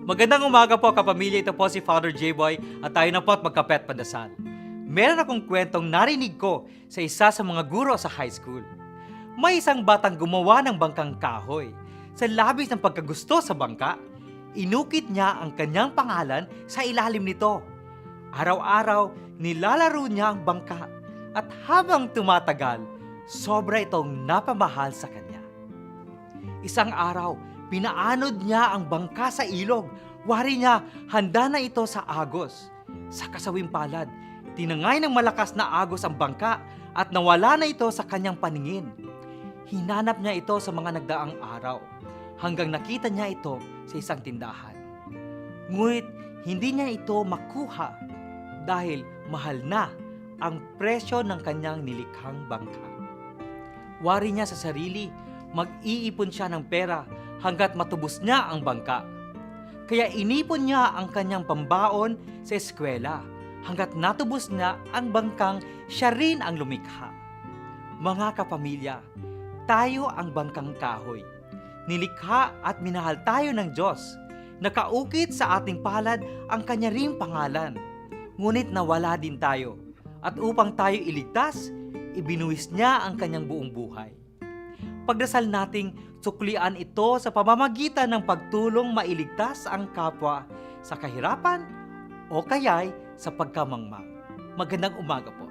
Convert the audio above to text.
Magandang umaga po kapamilya, ito po si Father J-Boy at tayo na po at magkapet pandasal. Meron akong kwentong narinig ko sa isa sa mga guro sa high school. May isang batang gumawa ng bangkang kahoy. Sa labis ng pagkagusto sa bangka, inukit niya ang kanyang pangalan sa ilalim nito. Araw-araw, nilalaro niya ang bangka at habang tumatagal, sobra itong napamahal sa kanya. Isang araw, pinaanod niya ang bangka sa ilog. Wari niya, handa na ito sa agos. Sa kasawing palad, tinangay ng malakas na agos ang bangka at nawala na ito sa kanyang paningin. Hinanap niya ito sa mga nagdaang araw hanggang nakita niya ito sa isang tindahan. Ngunit hindi niya ito makuha dahil mahal na ang presyo ng kanyang nilikhang bangka. Wari niya sa sarili, mag-iipon siya ng pera hanggat matubos niya ang bangka. Kaya inipon niya ang kanyang pambaon sa eskwela hanggat natubos niya ang bangkang siya rin ang lumikha. Mga kapamilya, tayo ang bangkang kahoy. Nilikha at minahal tayo ng Diyos. Nakaukit sa ating palad ang kanya ring pangalan. Ngunit nawala din tayo. At upang tayo iligtas, ibinuwis niya ang kanyang buong buhay. Pagdasal nating suklian ito sa pamamagitan ng pagtulong mailigtas ang kapwa sa kahirapan o kaya'y sa pagkamangmang. Magandang umaga po.